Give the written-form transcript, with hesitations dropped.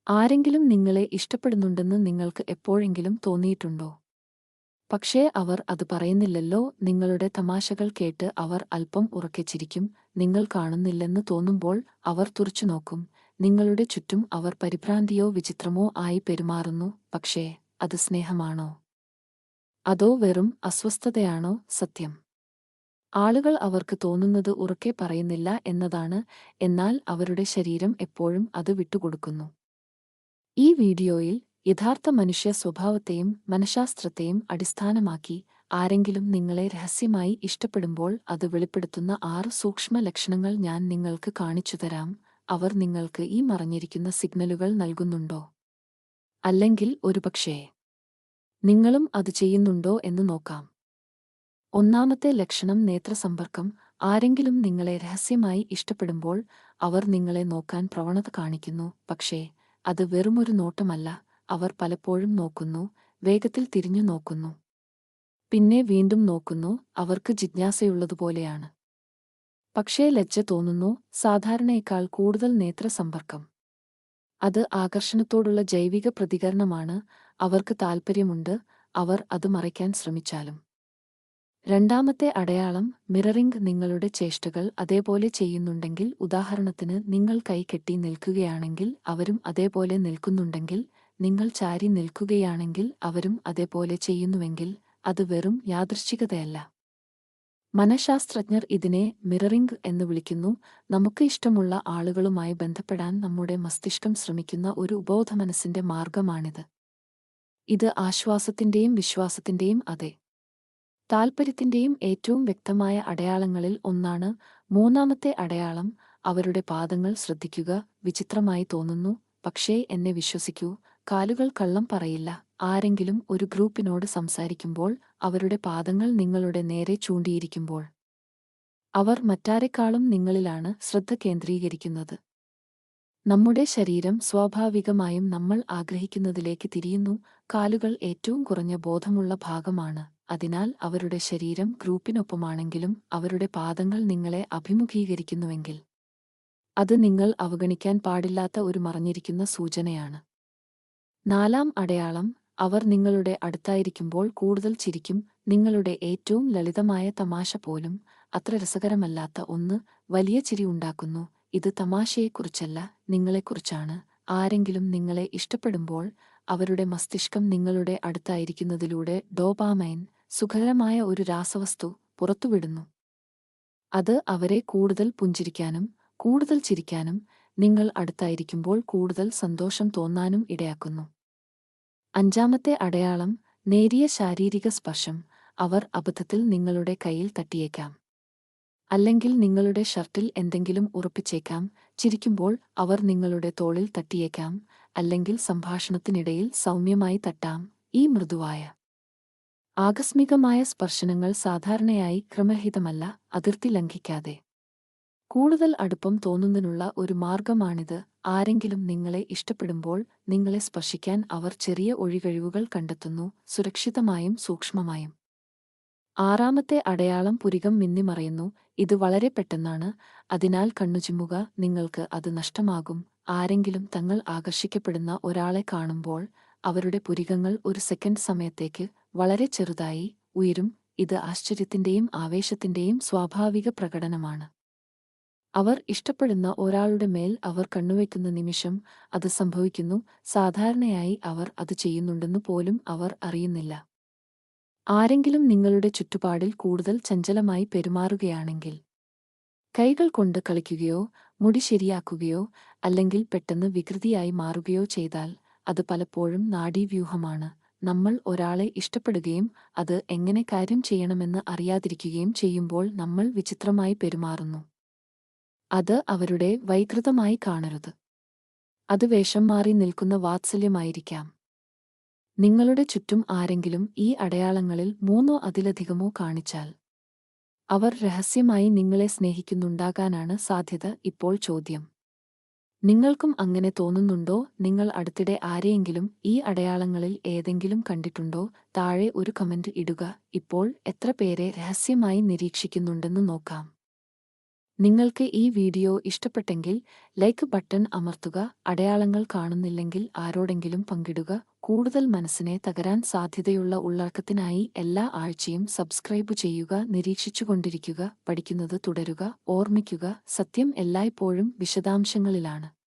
ആരെങ്കിലും നിങ്ങളെ ഇഷ്ടപ്പെടുന്നുണ്ടെന്ന് നിങ്ങൾക്ക് എപ്പോഴെങ്കിലും തോന്നിയിട്ടുണ്ടോ? പക്ഷേ അവർ അത് പറയുന്നില്ലല്ലോ. നിങ്ങളുടെ തമാശകൾ കേട്ട് അവർ അല്പം ഉറക്കെ ചിരിക്കും. നിങ്ങൾ കാണുന്നില്ലെന്ന് തോന്നുമ്പോൾ അവർ തുറിച്ചുനോക്കും. നിങ്ങളുടെ ചുറ്റും അവർ പരിഭ്രാന്തിയോ വിചിത്രമോ ആയി പെരുമാറുന്നു. പക്ഷേ അത് സ്നേഹമാണോ? അതോ വെറും അസ്വസ്ഥതയാണോ സത്യം? ആളുകൾ അവർക്ക് തോന്നുന്നത് ഉറക്കെ പറയുന്നില്ല എന്നതാണ്, എന്നാൽ അവരുടെ ശരീരം എപ്പോഴും അത് വിട്ടുകൊടുക്കുന്നു. ഈ വീഡിയോയിൽ യഥാർത്ഥ മനുഷ്യ സ്വഭാവത്തെയും മനഃശാസ്ത്രത്തെയും അടിസ്ഥാനമാക്കി ആരെങ്കിലും നിങ്ങളെ രഹസ്യമായി ഇഷ്ടപ്പെടുമ്പോൾ അത് വെളിപ്പെടുത്തുന്ന 6 സൂക്ഷ്മ ലക്ഷണങ്ങൾ ഞാൻ നിങ്ങൾക്ക് കാണിച്ചുതരാം. അവർ നിങ്ങൾക്ക് ഈ മറഞ്ഞിരിക്കുന്ന സിഗ്നലുകൾ നൽകുന്നുണ്ടോ? അല്ലെങ്കിൽ ഒരുപക്ഷേ നിങ്ങളും അത് ചെയ്യുന്നുണ്ടോ എന്ന് നോക്കാം. ഒന്നാമത്തെ ലക്ഷണം നേത്രസമ്പർക്കം. ആരെങ്കിലും നിങ്ങളെ രഹസ്യമായി ഇഷ്ടപ്പെടുമ്പോൾ അവർ നിങ്ങളെ നോക്കാൻ പ്രവണത കാണിക്കുന്നു. പക്ഷേ അത് വെറുമൊരു നോട്ടമല്ല. അവർ പലപ്പോഴും നോക്കുന്നു, വേഗത്തിൽ തിരിഞ്ഞു നോക്കുന്നു, പിന്നെ വീണ്ടും നോക്കുന്നു. അവർക്ക് ജിജ്ഞാസയുള്ളതുപോലെയാണ്. പക്ഷേ ലജ്ജ തോന്നുന്നു. സാധാരണയേക്കാൾ കൂടുതൽ നേത്രസമ്പർക്കം. അത് ആകർഷണത്തോടുള്ള ജൈവിക പ്രതികരണമാണ്. അവർക്ക് താൽപ്പര്യമുണ്ട്, അവർ അത് മറയ്ക്കാൻ ശ്രമിച്ചാലും. രണ്ടാമത്തെ അടയാളം മിററിംഗ്. നിങ്ങളുടെ ചേഷ്ടകൾ അതേപോലെ ചെയ്യുന്നുണ്ടെങ്കിൽ, ഉദാഹരണത്തിന് നിങ്ങൾ കൈ കെട്ടി നിൽക്കുകയാണെങ്കിൽ അവരും അതേപോലെ നിൽക്കുന്നുണ്ടെങ്കിൽ, നിങ്ങൾ ചാരി നിൽക്കുകയാണെങ്കിൽ അവരും അതേപോലെ ചെയ്യുന്നുവെങ്കിൽ, അത് വെറും യാദൃശ്ചികതയല്ല. മനഃശാസ്ത്രജ്ഞർ ഇതിനെ മിററിംഗ് എന്ന് വിളിക്കുന്നു. നമുക്ക് ഇഷ്ടമുള്ള ആളുകളുമായി ബന്ധപ്പെടാൻ നമ്മുടെ മസ്തിഷ്കം ശ്രമിക്കുന്ന ഒരു ഉപോധമനസ്സിന്റെ മാർഗമാണിത്. ഇത് ആശ്വാസത്തിന്റെയും വിശ്വാസത്തിന്റെയും അതെ താൽപ്പര്യത്തിന്റെയും ഏറ്റവും വ്യക്തമായ അടയാളങ്ങളിൽ ഒന്നാണ്. മൂന്നാമത്തെ അടയാളം അവരുടെ പാദങ്ങൾ ശ്രദ്ധിക്കുക. വിചിത്രമായി തോന്നുന്നു, പക്ഷേ എന്നെ വിശ്വസിക്കൂ, കാലുകൾ കള്ളം പറയില്ല. ആരെങ്കിലും ഒരു ഗ്രൂപ്പിനോട് സംസാരിക്കുമ്പോൾ അവരുടെ പാദങ്ങൾ നിങ്ങളുടെ നേരെ ചൂണ്ടിയിരിക്കുമ്പോൾ അവർ മറ്റാരെക്കാളും നിങ്ങളിലാണ് ശ്രദ്ധ കേന്ദ്രീകരിക്കുന്നത്. നമ്മുടെ ശരീരം സ്വാഭാവികമായും നമ്മൾ ആഗ്രഹിക്കുന്നതിലേക്ക് തിരിയുന്നു. കാലുകൾ ഏറ്റവും കുറഞ്ഞ ബോധമുള്ള ഭാഗമാണ്. അതിനാൽ അവരുടെ ശരീരം ഗ്രൂപ്പിനൊപ്പമാണെങ്കിലും അവരുടെ പാദങ്ങൾ നിങ്ങളെ അഭിമുഖീകരിക്കുന്നുവെങ്കിൽ അത് നിങ്ങൾ അവഗണിക്കാൻ പാടില്ലാത്ത ഒരു മറഞ്ഞിരിക്കുന്ന സൂചനയാണ്. നാലാം അടയാളം അവർ നിങ്ങളുടെ അടുത്തായിരിക്കുമ്പോൾ കൂടുതൽ ചിരിക്കും. നിങ്ങളുടെ ഏറ്റവും ലളിതമായ തമാശ പോലും അത്ര രസകരമല്ലാത്ത ഒന്ന് വലിയ ചിരി ഉണ്ടാക്കുന്നു. ഇത് തമാശയെക്കുറിച്ചല്ല, നിങ്ങളെക്കുറിച്ചാണ്. ആരെങ്കിലും നിങ്ങളെ ഇഷ്ടപ്പെടുമ്പോൾ അവരുടെ മസ്തിഷ്കം നിങ്ങളുടെ അടുത്തായിരിക്കുന്നതിലൂടെ ഡോപാമൈൻ, സുഖകരമായ ഒരു രാസവസ്തു, പുറത്തുവിടുന്നു. അത് അവരെ കൂടുതൽ പുഞ്ചിരിക്കാനും കൂടുതൽ ചിരിക്കാനും നിങ്ങൾ അടുത്തായിരിക്കുമ്പോൾ കൂടുതൽ സന്തോഷം തോന്നാനും ഇടയാക്കുന്നു. അഞ്ചാമത്തെ അടയാളം നേരിയ ശാരീരിക സ്പർശം. അവർ അബദ്ധത്തിൽ നിങ്ങളുടെ കയ്യിൽ തട്ടിയേക്കാം, അല്ലെങ്കിൽ നിങ്ങളുടെ ഷർട്ടിൽ എന്തെങ്കിലും ഉറപ്പിച്ചേക്കാം. ചിരിക്കുമ്പോൾ അവർ നിങ്ങളുടെ തോളിൽ തട്ടിയേക്കാം, അല്ലെങ്കിൽ സംഭാഷണത്തിനിടയിൽ സൗമ്യമായി തട്ടാം. ഈ മൃദുവായ ആകസ്മികമായ സ്പർശനങ്ങൾ സാധാരണയായി ക്രമരഹിതമല്ല, അതിർത്തി ലംഘിക്കാതെ കൂടുതൽ അടുപ്പം തോന്നുന്നതിനുള്ള ഒരു മാർഗമാണിത്. ആരെങ്കിലും നിങ്ങളെ ഇഷ്ടപ്പെടുമ്പോൾ നിങ്ങളെ സ്പർശിക്കാൻ അവർ ചെറിയ ഒഴികഴിവുകൾ കണ്ടെത്തുന്നു, സുരക്ഷിതമായും സൂക്ഷ്മമായും. ആറാമത്തെ അടയാളം പുരികം മിന്നിമറയുന്നു. ഇത് വളരെ പെട്ടെന്നാണ്, അതിനാൽ കണ്ണുചിമ്മുക. നിങ്ങൾക്ക് അത് നഷ്ടമാകും. ആരെങ്കിലും തങ്ങൾ ആകർഷിക്കപ്പെടുന്ന ഒരാളെ കാണുമ്പോൾ അവരുടെ പുരികങ്ങൾ ഒരു സെക്കൻഡ് സമയത്തേക്ക് വളരെ ചെറുതായി ഉയരും. ഇത് ആശ്ചര്യത്തിന്റെയും ആവേശത്തിന്റെയും സ്വാഭാവിക പ്രകടനമാണ്. അവർ ഇഷ്ടപ്പെടുന്ന ഒരാളുടെ മേൽ അവർ കണ്ണുവയ്ക്കുന്ന നിമിഷം അത് സംഭവിക്കുന്നു. സാധാരണയായി അവർ അത് ചെയ്യുന്നുണ്ടെന്ന് പോലും അവർ അറിയുന്നില്ല. ആരെങ്കിലും നിങ്ങളുടെ ചുറ്റുപാടിൽ കൂടുതൽ ചഞ്ചലമായി പെരുമാറുകയാണെങ്കിൽ, കൈകൾ കൊണ്ട് കളിക്കുകയോ മുടി ശരിയാക്കുകയോ അല്ലെങ്കിൽ പെട്ടെന്ന് വികൃതിയായി മാറുകയോ ചെയ്താൽ അത് പലപ്പോഴും നാഡീവ്യൂഹമാണ്. നമ്മൾ ഒരാളെ ഇഷ്ടപ്പെടുകയും അത് എങ്ങനെ കാര്യം ചെയ്യണമെന്ന് അറിയാതിരിക്കുകയും ചെയ്യുമ്പോൾ നമ്മൾ വിചിത്രമായി പെരുമാറുന്നു. അത് അവരുടെ വൈകൃതമായി കാണരുത്. അത് വേഷം മാറി നിൽക്കുന്ന വാത്സല്യമായിരിക്കാം. നിങ്ങളുടെ ചുറ്റും ആരെങ്കിലും ഈ അടയാളങ്ങളിൽ 3 അതിലധികമോ കാണിച്ചാൽ അവർ രഹസ്യമായി നിങ്ങളെ സ്നേഹിക്കുന്നുണ്ടാകാനാണ് സാധ്യത. ഇപ്പോൾ ചോദ്യം: നിങ്ങൾക്കും അങ്ങനെ തോന്നുന്നുണ്ടോ? നിങ്ങൾ അടുത്തിടെ ആരെയെങ്കിലും ഈ അടയാളങ്ങളിൽ ഏതെങ്കിലും കണ്ടിട്ടുണ്ടോ? താഴെ ഒരു കമന്റ് ഇടുക. ഇപ്പോൾ എത്ര പേരെ രഹസ്യമായി നിരീക്ഷിക്കുന്നുണ്ടെന്ന് നോക്കാം. നിങ്ങൾക്ക് ഈ വീഡിയോ ഇഷ്ടപ്പെട്ടെങ്കിൽ ലൈക്ക് ബട്ടൺ അമർത്തുക. അടയാളങ്ങൾ കാണുന്നില്ലെങ്കിൽ ആരോടെങ്കിലും പങ്കിടുക. കൂടുതൽ മനസ്സിനെ തകരാൻ സാധ്യതയുള്ള ഉള്ളടക്കത്തിനായി എല്ലാ ആഴ്ചയും സബ്സ്ക്രൈബ് ചെയ്യുക. നിരീക്ഷിച്ചുകൊണ്ടിരിക്കുക, പഠിക്കുന്നത് തുടരുക. ഓർമ്മിക്കുക, സത്യം എല്ലായ്പ്പോഴും വിശദാംശങ്ങളിലാണ്.